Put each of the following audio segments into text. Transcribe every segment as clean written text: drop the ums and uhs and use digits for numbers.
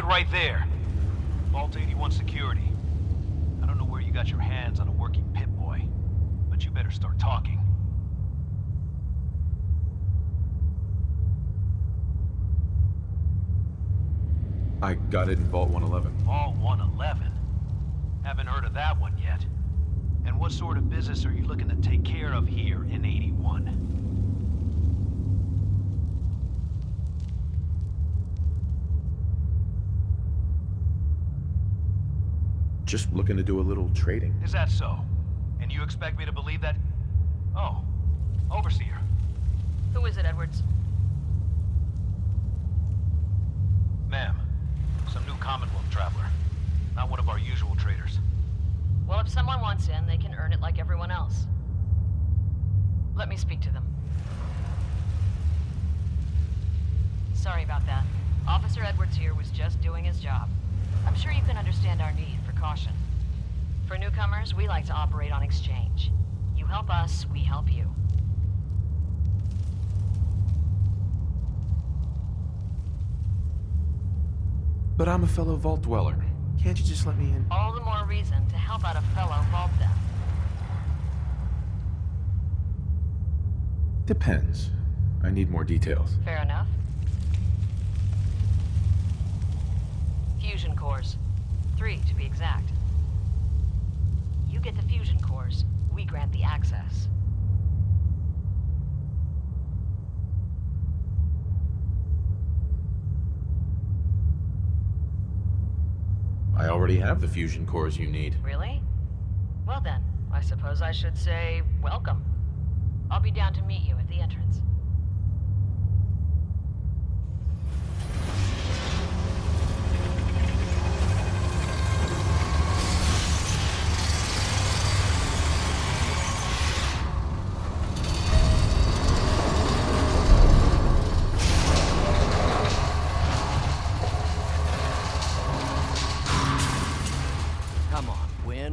right there. Vault 81 security. I don't know where you got your hands on a working Pip-Boy, but you better start talking. I got it in Vault 111. Vault 111? Haven't heard of that one yet. And what sort of business are you looking to take care of here in 81? Just looking to do a little trading. Is that so? And you expect me to believe that? Oh, Overseer. Who is it, Edwards? Ma'am, some new Commonwealth traveler. Not one of our usual traders. Well, if someone wants in, they can earn it like everyone else. Let me speak to them. Sorry about that. Officer Edwards here was just doing his job. I'm sure you can understand our need for caution. For newcomers, we like to operate on exchange. You help us, we help you. But I'm a fellow Vault dweller. Can't you just let me in? All the more reason to help out a fellow Vault then. Depends. I need more details. Fair enough. Fusion cores. 3, to be exact. You get the fusion cores, we grant the access. I already have the fusion cores you need. Really? Well then, I suppose I should say welcome. I'll be down to meet you at the entrance.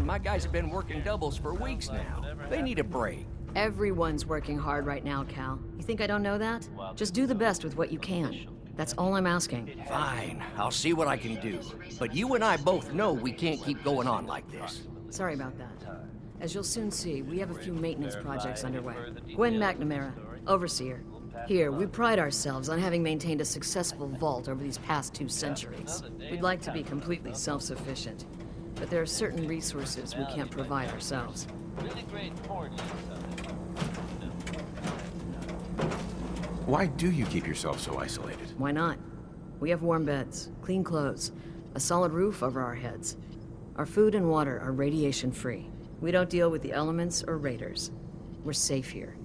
My guys have been working doubles for weeks now. They need a break. Everyone's working hard right now, Cal. You think I don't know that? Just do the best with what you can. That's all I'm asking. Fine, I'll see what I can do. But you and I both know we can't keep going on like this. Sorry about that. As you'll soon see, we have a few maintenance projects underway. Gwen McNamara, Overseer. Here, we pride ourselves on having maintained a successful vault over these past 2 centuries. We'd like to be completely self-sufficient, but there are certain resources we can't provide ourselves. Why do you keep yourself so isolated? Why not? We have warm beds, clean clothes, a solid roof over our heads. Our food and water are radiation-free. We don't deal with the elements or raiders. We're safe here.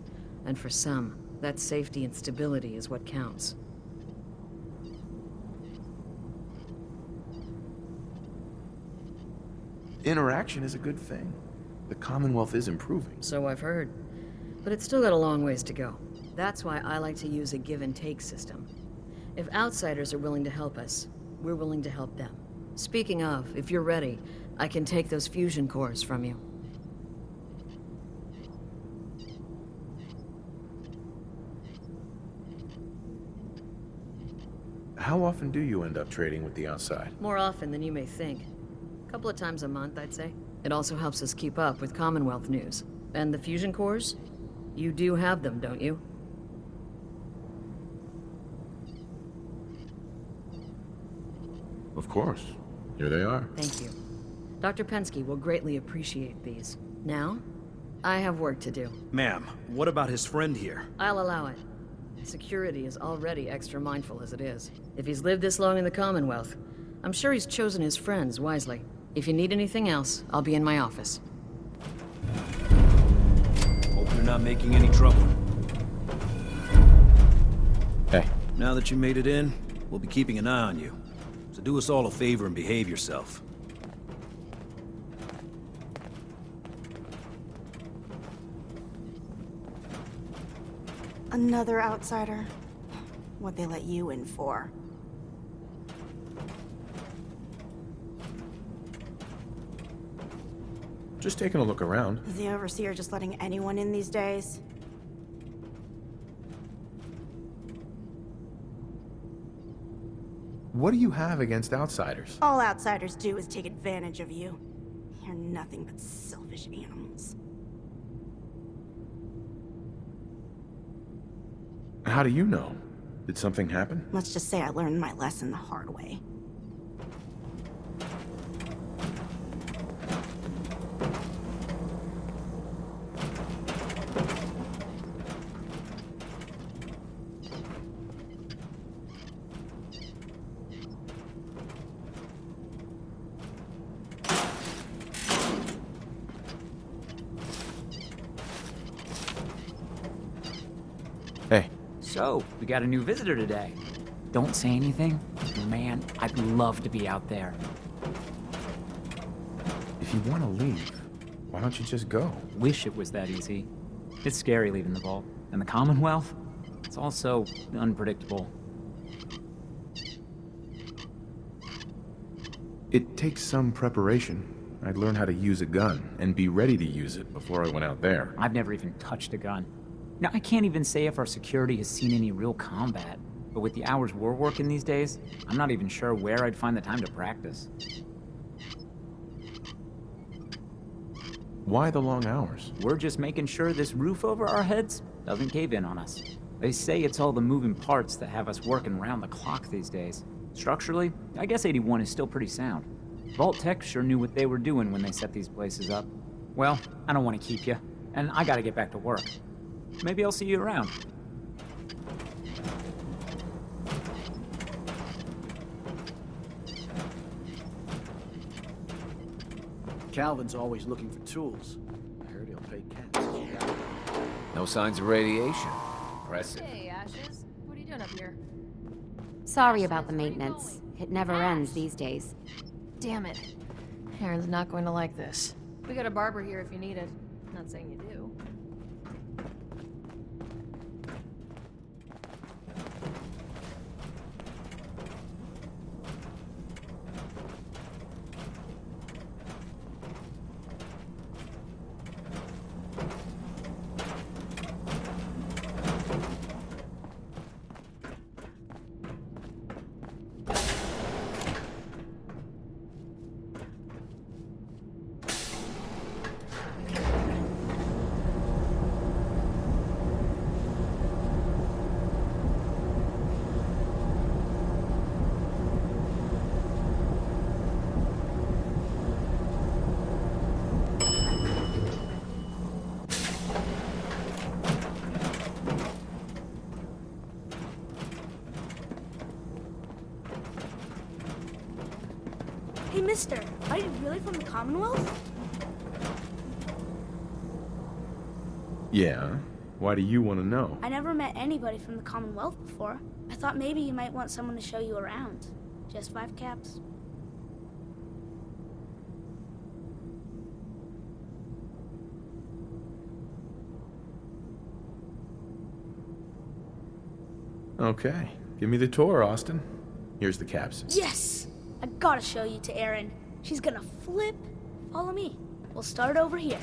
And for some, that safety and stability is what counts. Interaction is a good thing. The Commonwealth is improving. So I've heard. But it's still got a long ways to go. That's why I like to use a give-and-take system. If outsiders are willing to help us, we're willing to help them. Speaking of, if you're ready, I can take those fusion cores from you. How often do you end up trading with the outside? More often than you may think. A couple of times a month, I'd say. It also helps us keep up with Commonwealth news. And the fusion cores? You do have them, don't you? Of course. Here they are. Thank you. Dr. Pensky will greatly appreciate these. Now, I have work to do. Ma'am, what about his friend here? I'll allow it. Security is already extra mindful as it is. If he's lived this long in the Commonwealth, I'm sure he's chosen his friends wisely. If you need anything else, I'll be in my office. Hope you're not making any trouble. Hey. Now that you made it in, we'll be keeping an eye on you. So do us all a favor and behave yourself. Another outsider? What'd they let you in for? Just taking a look around. Is the Overseer just letting anyone in these days? What do you have against outsiders? All outsiders do is take advantage of you. You're nothing but selfish animals. How do you know? Did something happen? Let's just say I learned my lesson the hard way. Hey, So, we got a new visitor today. Don't say anything. Man, I'd love to be out there. if you want to leave, why don't you just go? Wish it was that easy. It's scary leaving the vault. And the Commonwealth? It's also unpredictable. It takes some preparation. I'd learn how to use a gun and be ready to use it before I went out there. I've never even touched a gun. Now, I can't even say if our security has seen any real combat. But with the hours we're working these days, I'm not even sure where I'd find the time to practice. Why the long hours? We're just making sure this roof over our heads doesn't cave in on us. They say it's all the moving parts that have us working round the clock these days. Structurally, I guess 81 is still pretty sound. Vault Tech sure knew what they were doing when they set these places up. Well, I don't want to keep you, and I gotta get back to work. Maybe I'll see you around. Calvin's always looking for tools. I heard he'll pay cats. No signs of radiation. Impressive. Hey, Ashes. What are you doing up here? Sorry about the maintenance. It never ends these days. Damn it. Aaron's not going to like this. We got a barber here if you need it. Not saying you do. Hey, mister, are you really from the Commonwealth? Yeah? Why do you want to know? I never met anybody from the Commonwealth before. I thought maybe you might want someone to show you around. Just 5 caps. Okay, give me the tour, Austin. Here's the caps. Yes! I gotta show you to Erin. She's gonna flip. Follow me. We'll start over here.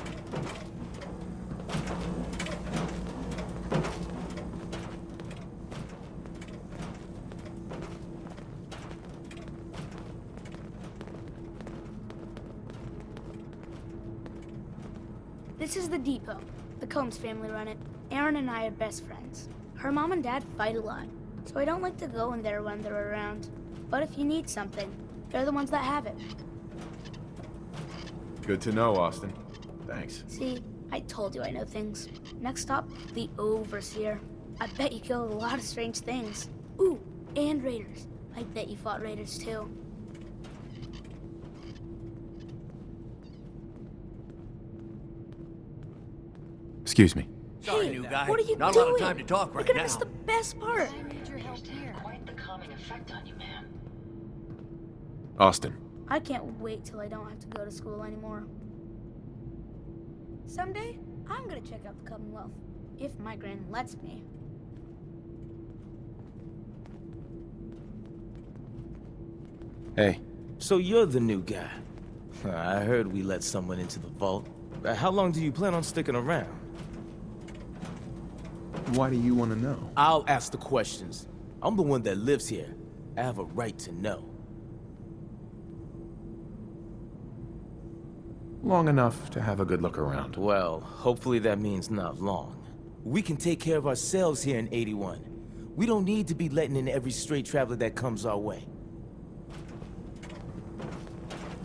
This is the depot. The Combs family run it. Erin and I are best friends. Her mom and dad fight a lot, so I don't like to go in there when they're around. But if you need something, they're the ones that have it. Good to know, Austin. Thanks. See, I told you I know things. Next stop, the Overseer. I bet you killed a lot of strange things. Ooh, and raiders. I bet you fought raiders too. Excuse me. Sorry, Hey, new guy. what are you Not doing? a lot of time to talk right You're gonna now. miss the best part. I need your help here. Quite the calming effect on you, man. Austin. I can't wait till I don't have to go to school anymore. Someday, I'm gonna check out the Commonwealth. If my gran lets me. Hey. So you're the new guy. I heard we let someone into the vault. How long do you plan on sticking around? Why do you want to know? I'll ask the questions. I'm the one that lives here. I have a right to know. Long enough to have a good look around. Well, hopefully that means not long. We can take care of ourselves here in 81. We don't need to be letting in every stray traveler that comes our way.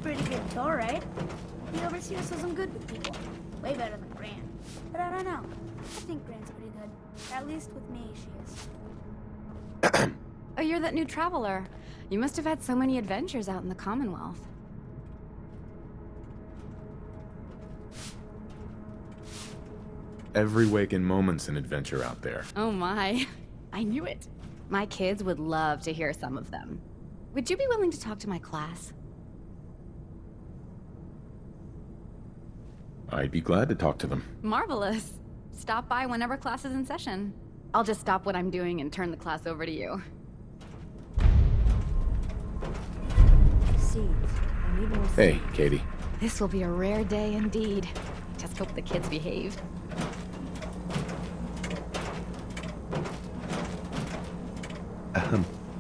Pretty good tour, right? The overseer says I'm good with people. Way better than Gran. But I don't know. I think Gran's pretty good. At least with me, she is. Oh, you're that new traveler. You must have had so many adventures out in the Commonwealth. Every waking moment's an adventure out there. Oh my. I knew it. My kids would love to hear some of them. Would you be willing to talk to my class? I'd be glad to talk to them. Marvelous. Stop by whenever class is in session. I'll just stop what I'm doing and turn the class over to you. Seeds. I need more Hey, seeds. Katie. This will be a rare day indeed. Just hope the kids behave.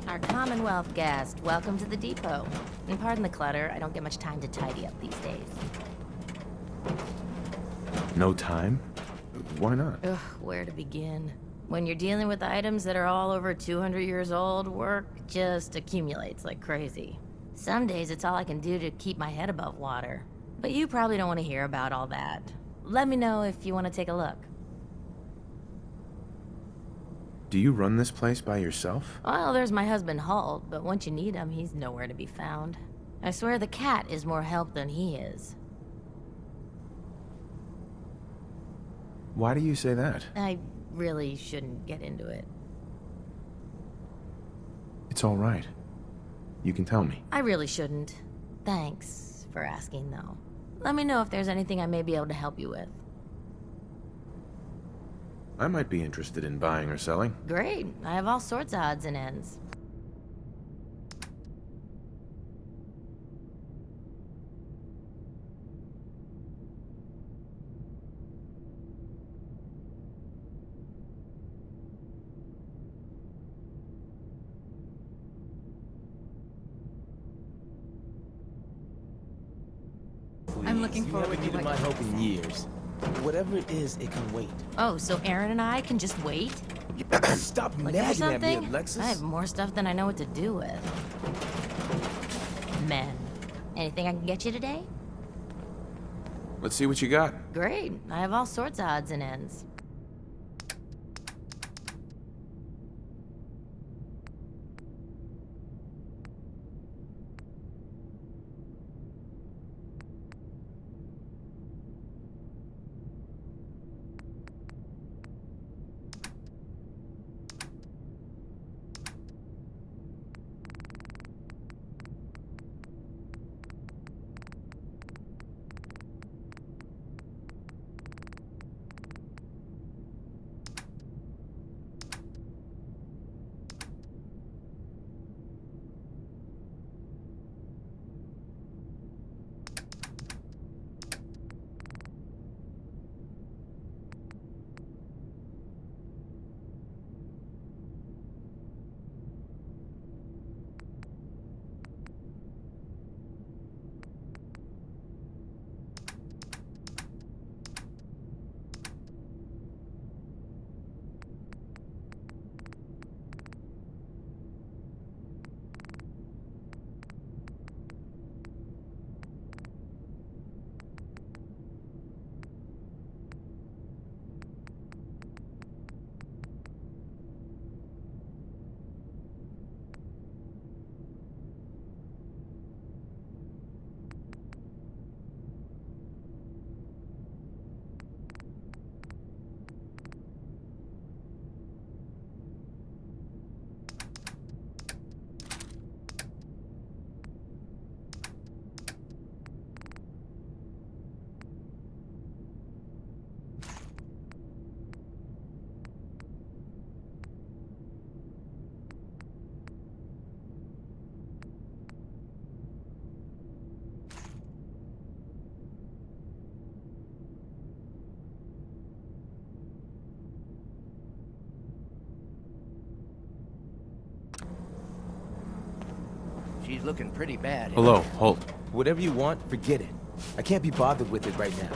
Our Commonwealth guest, welcome to the depot. And pardon the clutter, I don't get much time to tidy up these days. No time? Why not? Ugh, where to begin? When you're dealing with items that are all over 200 years old, work just accumulates like crazy. Some days it's all I can do to keep my head above water. But you probably don't want to hear about all that. Let me know if you want to take a look. Do you run this place by yourself? Well, there's my husband Holt, but once you need him, he's nowhere to be found. I swear the cat is more help than he is. Why do you say that? I really shouldn't get into it. It's all right. You can tell me. I really shouldn't. Thanks for asking, though. Let me know if there's anything I may be able to help you with. I might be interested in buying or selling. Great. I have all sorts of odds and ends. I'm looking You forward haven't to needed my help in years. Whatever it is, it can wait. Oh, so Aaron and I can just wait? Stop Looking for nagging at me, something? Alexis. I have more stuff than I know what to do with. Men. Anything I can get you today? Let's see what you got. Great. I have all sorts of odds and ends. she's looking pretty bad. Hello, Holt. Whatever you want, forget it. I can't be bothered with it right now.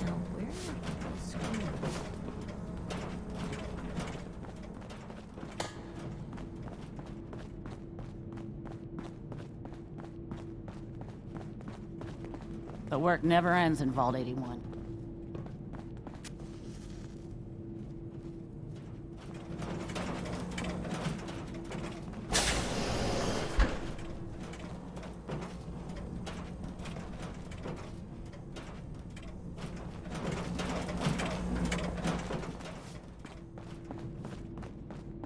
Now, where is The work never ends in Vault 81.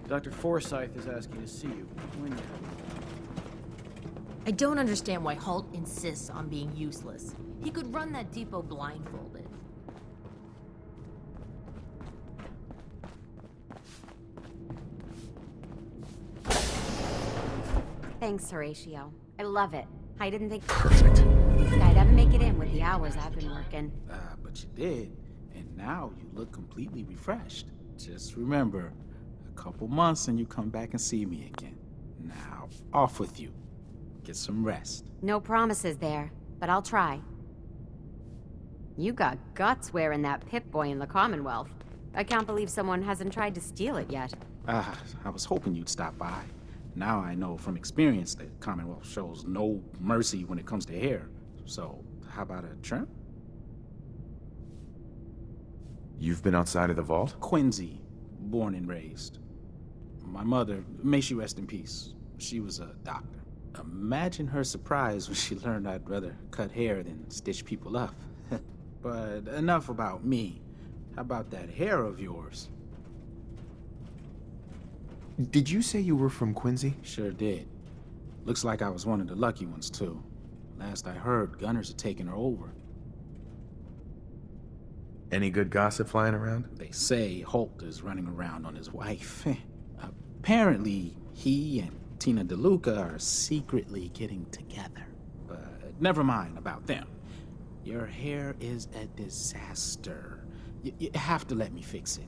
Dr. Forsyth is asking to see you. When? I don't understand why Holt insists on being useless. He could run that depot blindfolded. Thanks, Horatio. I love it. I didn't think Perfect. I'd ever make it in with the hours I've been working. But you did, and now you look completely refreshed. Just remember, a couple months and you come back and see me again. Now, off with you. Get some rest. No promises there, but I'll try. You got guts wearing that Pip-Boy in the Commonwealth. I can't believe someone hasn't tried to steal it yet. I was hoping you'd stop by. Now I know from experience that Commonwealth shows no mercy when it comes to hair. So, how about a trim? You've been outside of the vault? Quincy, born and raised. My mother, may she rest in peace, she was a doctor. Imagine her surprise when she learned I'd rather cut hair than stitch people up. But enough about me. How about that hair of yours? Did you say you were from Quincy? Sure did. Looks like I was one of the lucky ones, too. Last I heard, gunners had taken her over. Any good gossip flying around? They say Holt is running around on his wife. Apparently, he and Tina DeLuca are secretly getting together. But never mind about them. Your hair is a disaster. You have to let me fix it.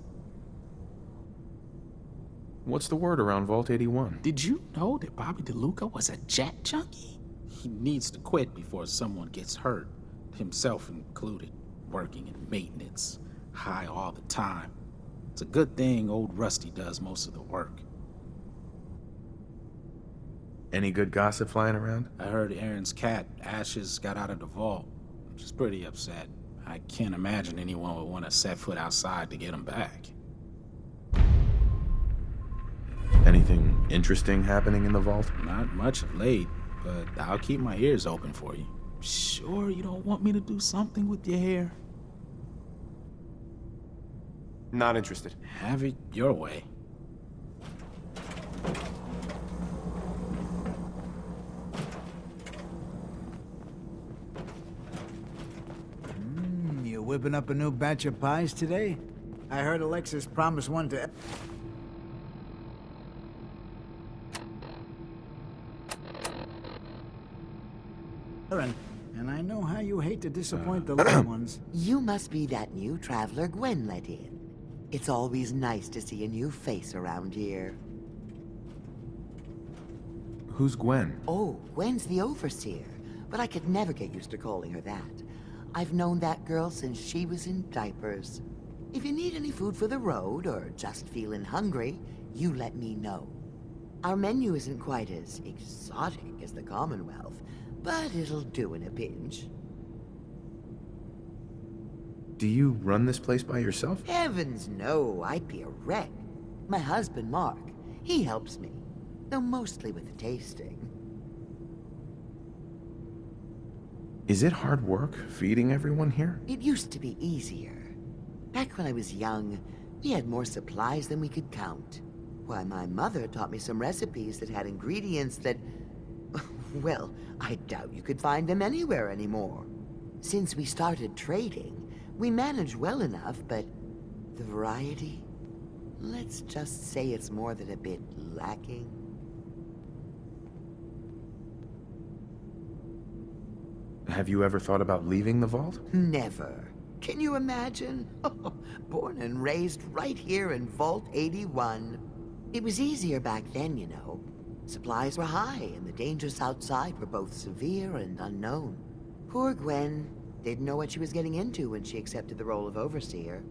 What's the word around Vault 81? Did you know that Bobby DeLuca was a jet junkie? He needs to quit before someone gets hurt, himself included, working in maintenance, high all the time. It's a good thing old Rusty does most of the work. Any good gossip flying around? I heard Aaron's cat, Ashes, got out of the vault. She's pretty upset. I can't imagine anyone would want to set foot outside to get him back. Anything interesting happening in the vault? Not much of late, but I'll keep my ears open for you. Sure you don't want me to do something with your hair? Not interested. Have it your way. You whipping up a new batch of pies today? I heard Alexis promised one to... And I know how you hate to disappoint the little ones. You must be that new traveler Gwen let in. It's always nice to see a new face around here. Who's Gwen? Oh, Gwen's the overseer, but I could never get used to calling her that. I've known that girl since she was in diapers. If you need any food for the road, or just feeling hungry, you let me know. Our menu isn't quite as exotic as the Commonwealth, but it'll do in a pinch. Do you run this place by yourself? Heavens no, I'd be a wreck. My husband, Mark, he helps me, though mostly with the tasting. Is it hard work feeding everyone here? It used to be easier. Back when I was young, we had more supplies than we could count. Why, my mother taught me some recipes that had ingredients that... well, I doubt you could find them anywhere anymore. Since we started trading, we managed well enough, but the variety? Let's just say it's more than a bit lacking. Have you ever thought about leaving the vault? Never. Can you imagine? Born and raised right here in Vault 81. It was easier back then, you know. Supplies were high, and the dangers outside were both severe and unknown. Poor Gwen didn't know what she was getting into when she accepted the role of overseer.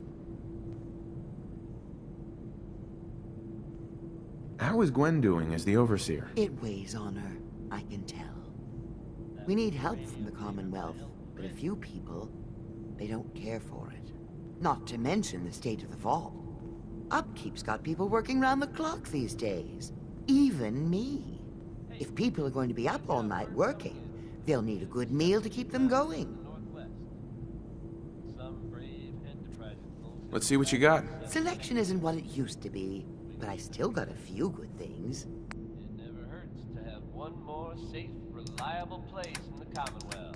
How is Gwen doing as the overseer? It weighs on her, I can tell. We need help from the Commonwealth, but a few people, they don't care for it. Not to mention the state of the vault. Upkeep's got people working round the clock these days. Even me. If people are going to be up all night working, they'll need a good meal to keep them going. Let's see what you got. Selection isn't what it used to be, but I still got a few good things. It never hurts to have one more safe, reliable place in the Commonwealth.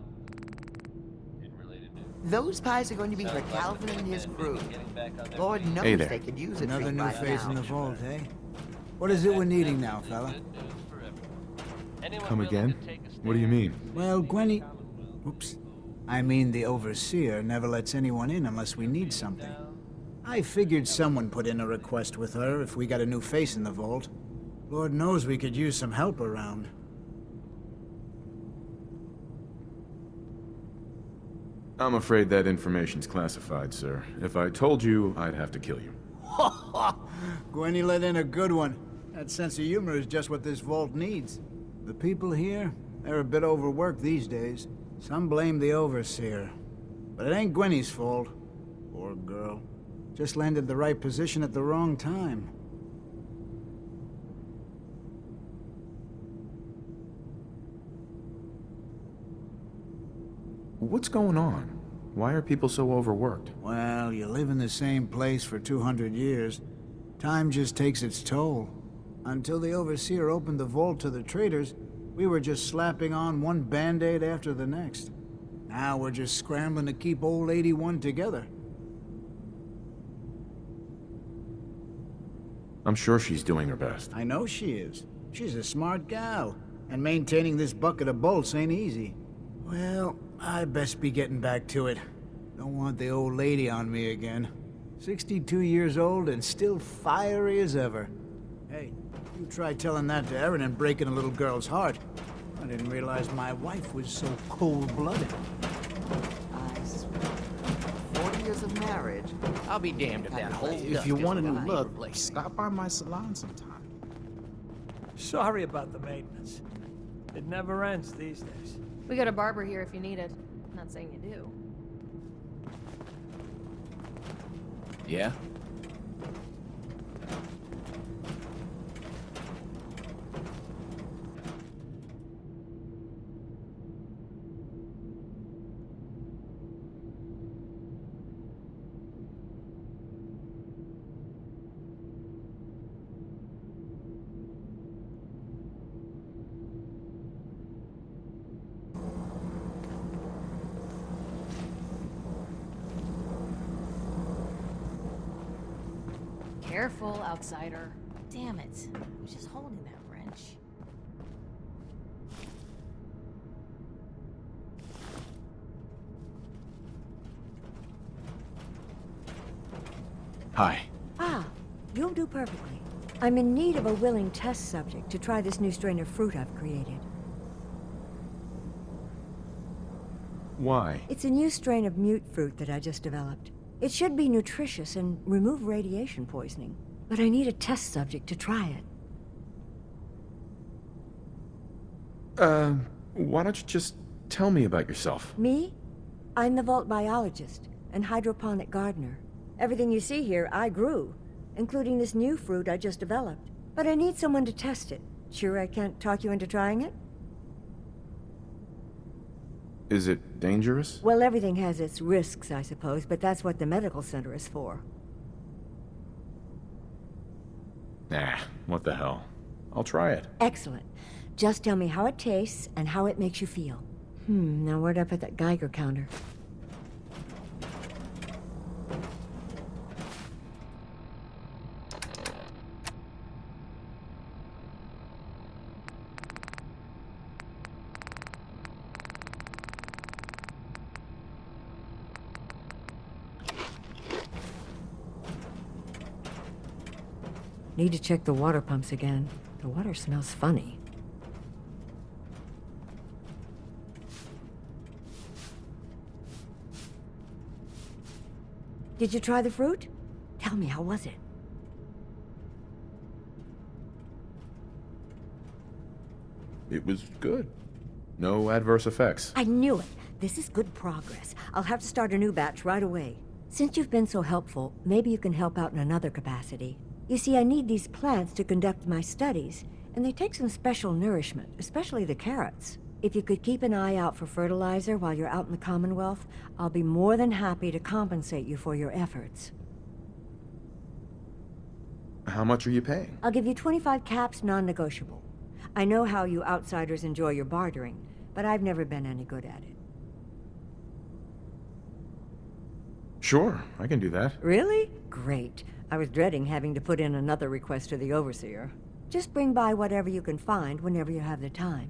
In related news. Those pies are going to be for Calvin and his crew. Lord knows Hey there. they could use a Another drink new right face now. in the vault, eh? What is it we're needing now, fella? Come again? What do you mean? Well, Gwenny... Oops. I mean the overseer never lets anyone in unless we need something. I figured someone put in a request with her if we got a new face in the vault. Lord knows we could use some help around. I'm afraid that information's classified, sir. If I told you, I'd have to kill you. Gwenny let in a good one. That sense of humor is just what this vault needs. The people here, they're a bit overworked these days. Some blame the overseer. But it ain't Gwenny's fault. Poor girl. Just landed the right position at the wrong time. What's going on? Why are people so overworked? Well, you live in the same place for 200 years. Time just takes its toll. Until the Overseer opened the vault to the traders, we were just slapping on one band-aid after the next. Now we're just scrambling to keep old 81 together. I'm sure she's doing her best. I know she is. She's a smart gal. And maintaining this bucket of bolts ain't easy. Well, I best be getting back to it. Don't want the old lady on me again. 62 years old and still fiery as ever. Hey, you try telling that to Erin and breaking a little girl's heart. I didn't realize my wife was so cold-blooded. I swear. 40 years of marriage. I'll be damned if that whole If you want a new look, stop by my salon sometime. Sorry about the maintenance. It never ends these days. We got a barber here if you need it. Not saying you do. Yeah? Careful, outsider. Damn it. I was just holding that wrench. Hi. Ah, you'll do perfectly. I'm in need of a willing test subject to try this new strain of fruit I've created. Why? It's a new strain of mute fruit that I just developed. It should be nutritious and remove radiation poisoning, but I need a test subject to try it. Why don't you just tell me about yourself? Me? I'm the vault biologist and hydroponic gardener. Everything you see here, I grew, including this new fruit I just developed. But I need someone to test it. Sure I can't talk you into trying it? Is it dangerous? Well, everything has its risks, I suppose, but that's what the medical center is for. Nah, what the hell. I'll try it. Excellent. Just tell me how it tastes and how it makes you feel. Now where'd I put that Geiger counter? Need to check the water pumps again. The water smells funny. Did you try the fruit? Tell me, how was it? It was good. No adverse effects. I knew it. This is good progress. I'll have to start a new batch right away. Since you've been so helpful, maybe you can help out in another capacity. You see, I need these plants to conduct my studies, and they take some special nourishment, especially the carrots. If you could keep an eye out for fertilizer while you're out in the Commonwealth, I'll be more than happy to compensate you for your efforts. How much are you paying? I'll give you 25 caps, non-negotiable. I know how you outsiders enjoy your bartering, but I've never been any good at it. Sure, I can do that. Really? Great. I was dreading having to put in another request to the Overseer. Just bring by whatever you can find whenever you have the time.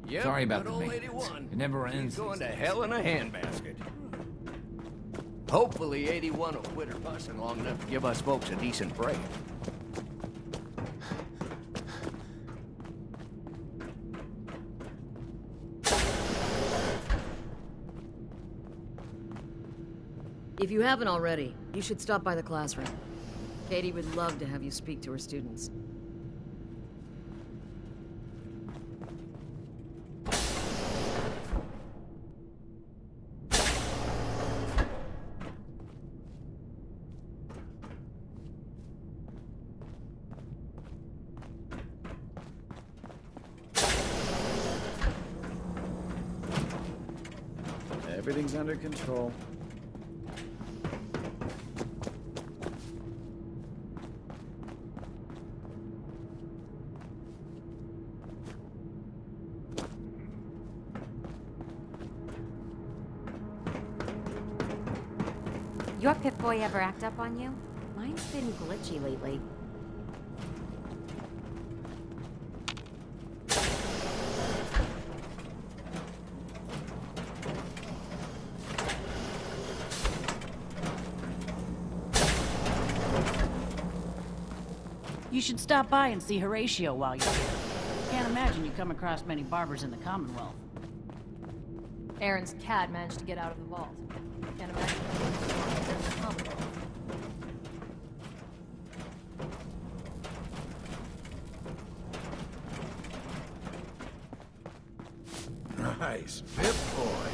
Yep, Sorry about good the old maintenance. 81. It never ends He's going these to days. hell in a handbasket. Hopefully 81 will quit her fussing long enough to give us folks a decent break. If you haven't already, you should stop by the classroom. Katie would love to have you speak to her students. Everything's under control. Your Pip-Boy ever act up on you? Mine's been glitchy lately. You should stop by and see Horatio while you're here. Can't imagine you come across many barbers in the Commonwealth. Aaron's cat managed to get out of the vault. Can't imagine there's a Commonwealth. Nice, Pip-Boy.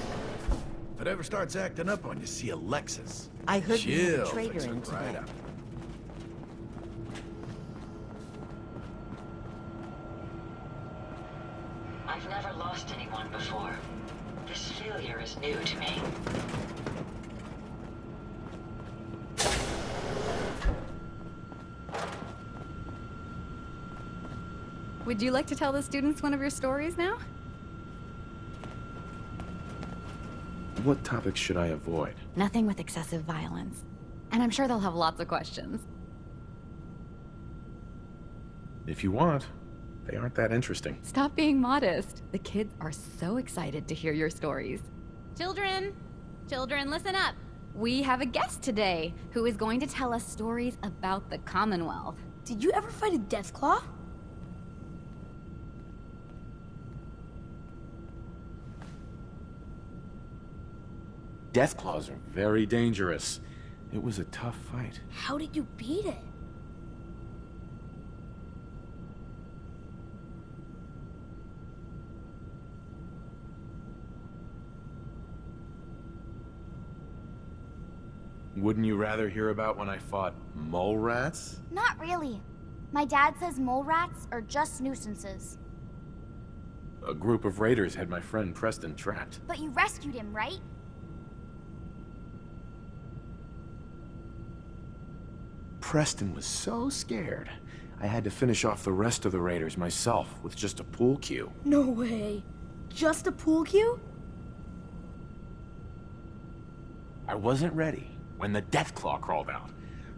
If it ever starts acting up on you, see Alexis. I heard you had a She'll traitor fix it in right today. up. I've never lost anyone before. This failure is new to me. Would you like to tell the students one of your stories now? What topics should I avoid? Nothing with excessive violence. And I'm sure they'll have lots of questions. If you want. They aren't that interesting. Stop being modest. The kids are so excited to hear your stories. Children, listen up. We have a guest today who is going to tell us stories about the Commonwealth. Did you ever fight a Deathclaw? Deathclaws are very dangerous. It was a tough fight. How did you beat it? Wouldn't you rather hear about when I fought mole rats? Not really. My dad says mole rats are just nuisances. A group of raiders had my friend Preston trapped. But you rescued him, right? Preston was so scared, I had to finish off the rest of the raiders myself with just a pool cue. No way. Just a pool cue? I wasn't ready when the Deathclaw crawled out.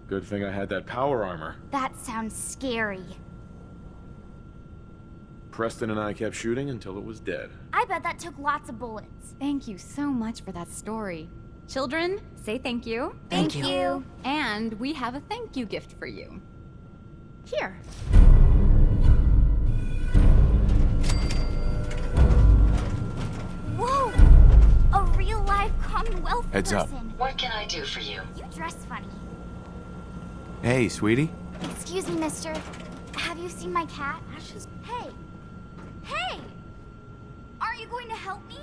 Good thing I had that power armor. That sounds scary. Preston and I kept shooting until it was dead. I bet that took lots of bullets. Thank you so much for that story. Children, say thank you. Thank you. And we have a thank you gift for you. Here. Whoa! A real live Commonwealth Heads up. person. What can I do for you? You dress funny. Hey, sweetie. Excuse me, mister. Have you seen my cat? Ashes. Hey! Hey! Aren't you going to help me?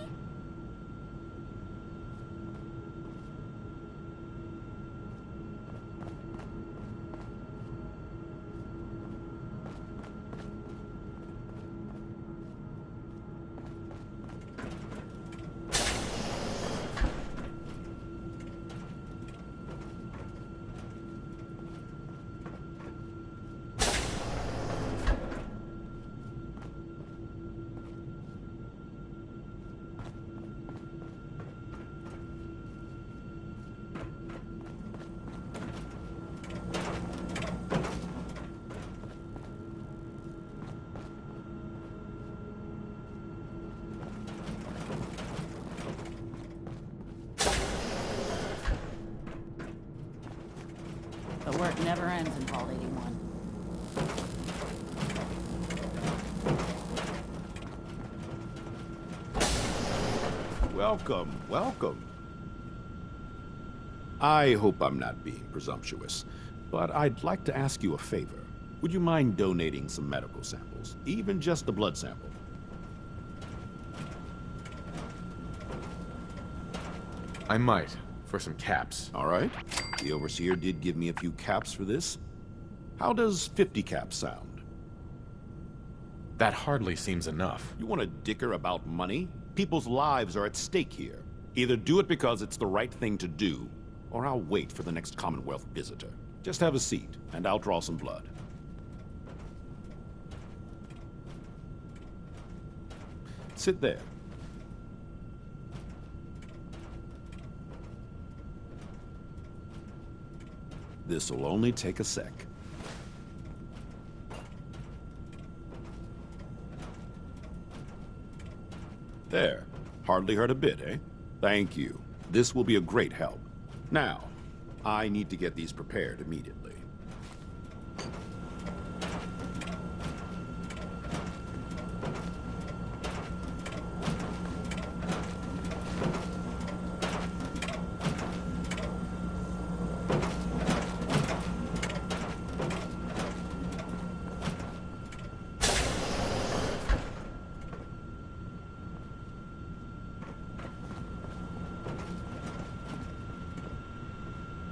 The work never ends in Vault 81. Welcome, welcome. I hope I'm not being presumptuous, but I'd like to ask you a favor. Would you mind donating some medical samples, even just a blood sample? I might, for some caps. All right. The Overseer did give me a few caps for this. How does 50 caps sound? That hardly seems enough. You want to dicker about money? People's lives are at stake here. Either do it because it's the right thing to do, or I'll wait for the next Commonwealth visitor. Just have a seat, and I'll draw some blood. Sit there. This'll only take a sec. There. Hardly hurt a bit, eh? Thank you. This will be a great help. Now, I need to get these prepared immediately.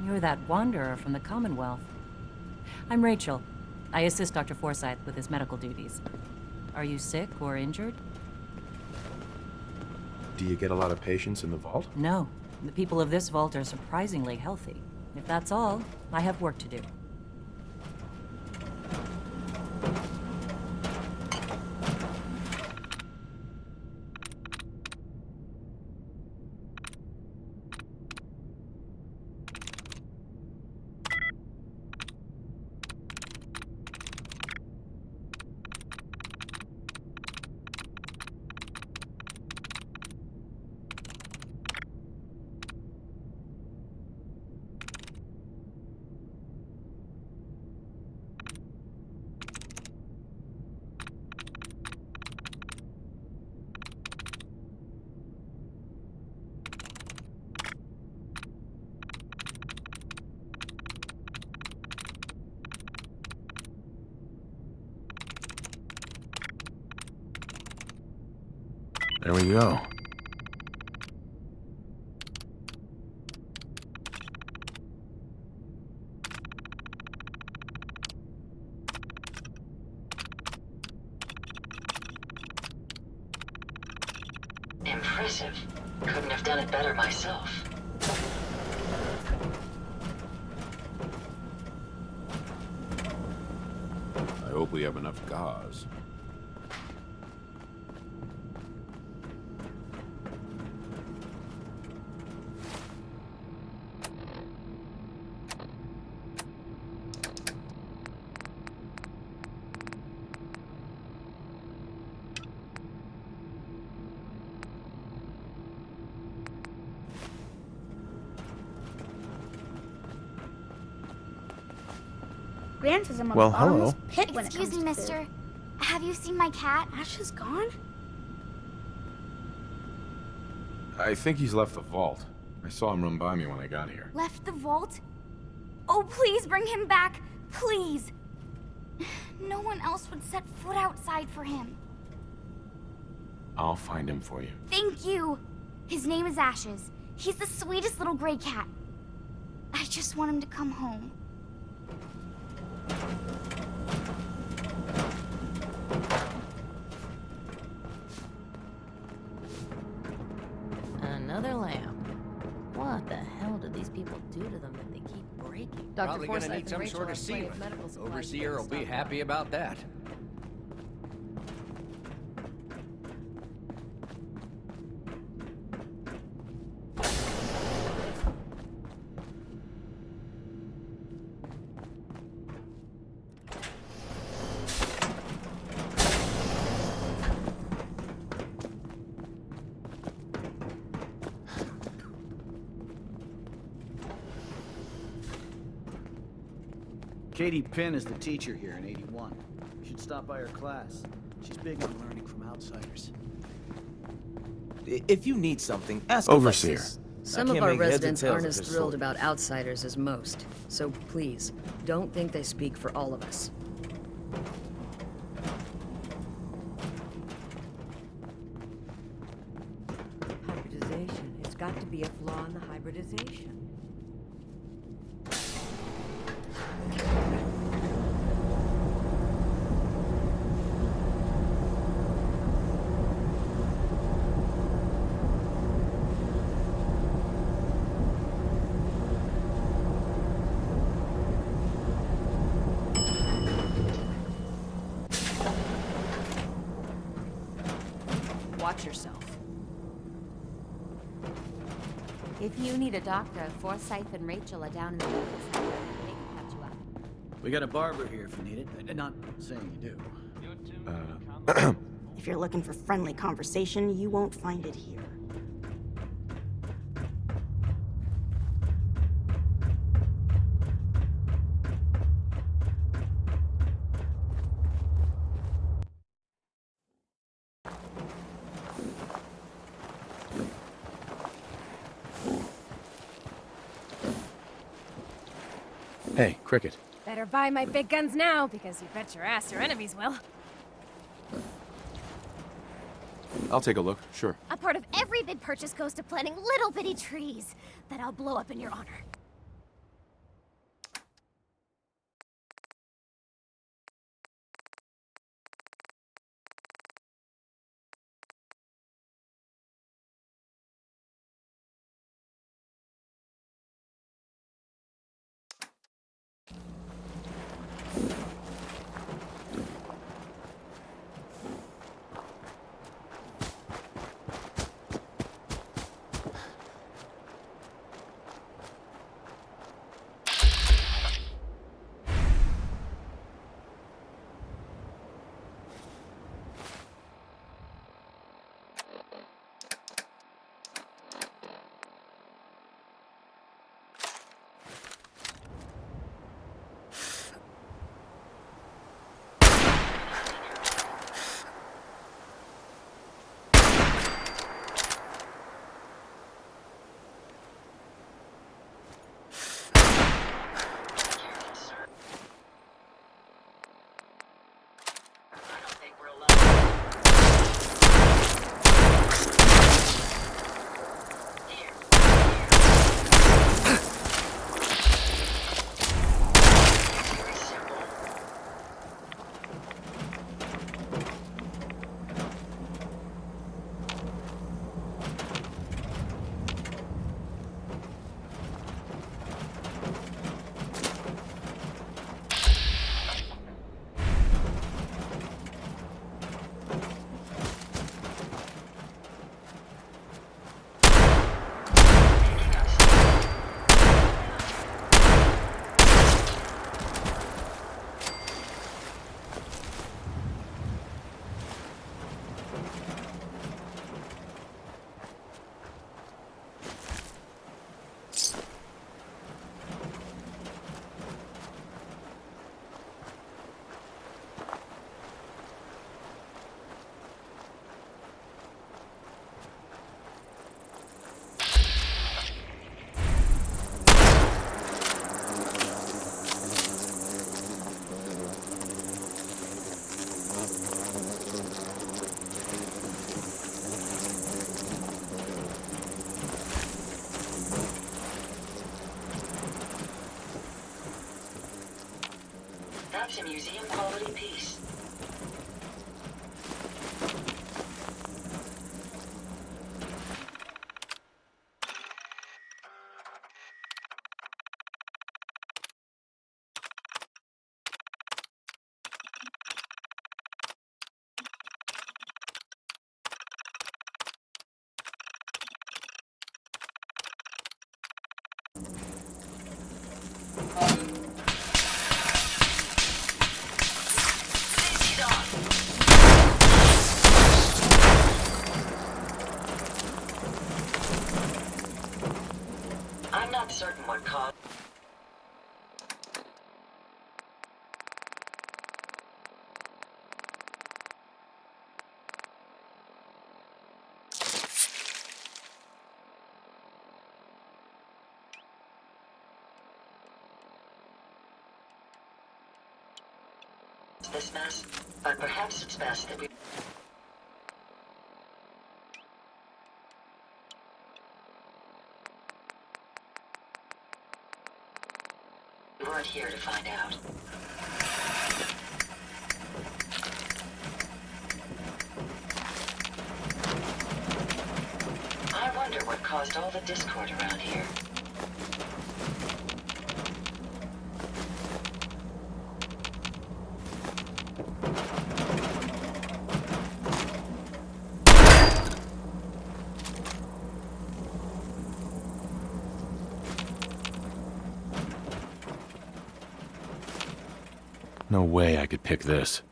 You're that wanderer from the Commonwealth. I'm Rachel. I assist Dr. Forsyth with his medical duties. Are you sick or injured? Do you get a lot of patients in the vault? No. The people of this vault are surprisingly healthy. If that's all, I have work to do. There we go. Impressive. Couldn't have done it better myself. hope we have enough gauze. Gran says I'm a Well, bottomless hello. pit when it Excuse comes me, to mister. food. Have you seen my cat? Ash is gone? I think he's left the vault. I saw him run by me when I got here. Left the vault? Oh, please bring him back. Please. No one else would set foot outside for him. I'll find him for you. Thank you. His name is Ashes. He's the sweetest little gray cat. I just want him to come home. Another lamp. What the hell do these people do to them that they keep breaking? Probably gonna need some sort of sealant. Overseer will be happy about that. Katie Pinn is the teacher here in 81. You should stop by her class. She's big on learning from outsiders. If you need something, ask Overseer. Alexis. Some of our residents aren't as thrilled about outsiders as most. So please, don't think they speak for all of us. Hybridization. It's got to be a flaw in the hybridization. Watch yourself. If you need a doctor, Forsyth and Rachel are down in the medical center. They can catch you up. We got a barber here if you need it. Not saying you do. If you're looking for friendly conversation, you won't find it here. Hey, Cricket. Better buy my big guns now, because you bet your ass your enemies will. I'll take a look, sure. A part of every big purchase goes to planting little bitty trees that I'll blow up in your honor. I'm not certain what caused... this mess, but perhaps it's best that we... We weren't here to find out. I wonder what caused all the discord around here. No way I could pick this.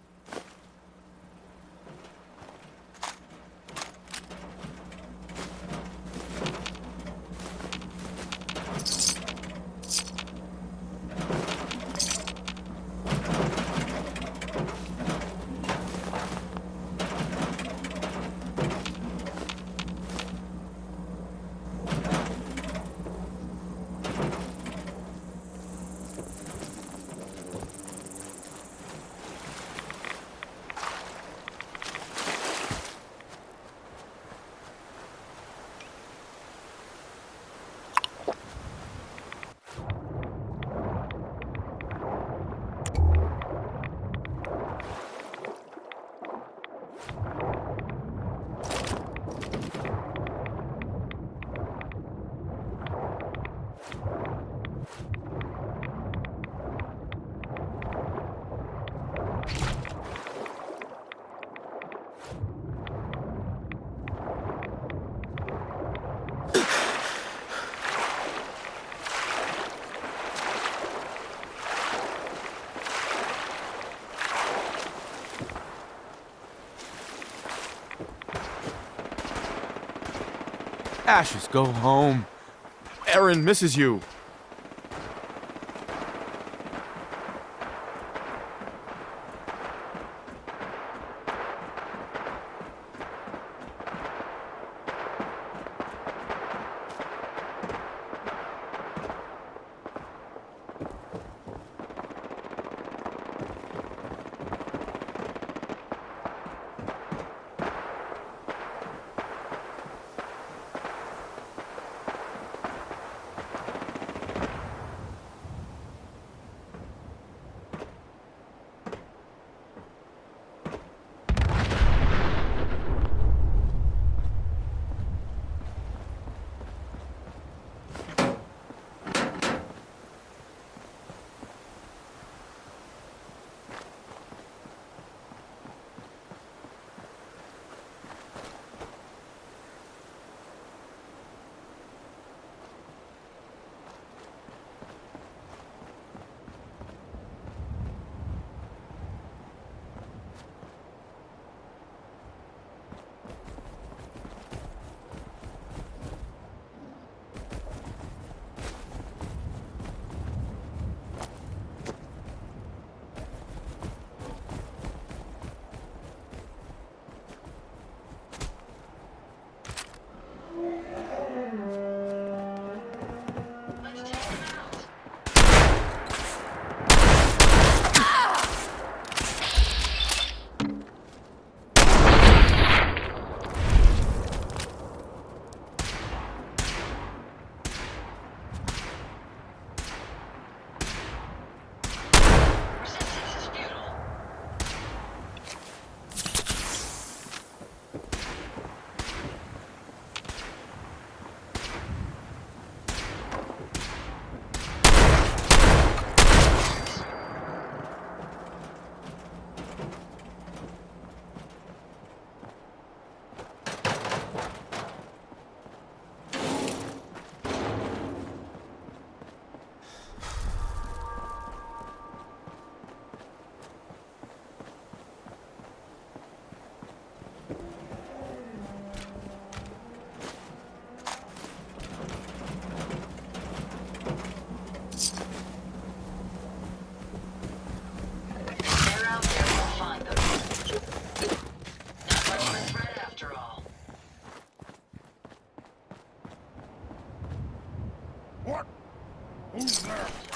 Ashes, go home. Erin misses you. What? Who's there?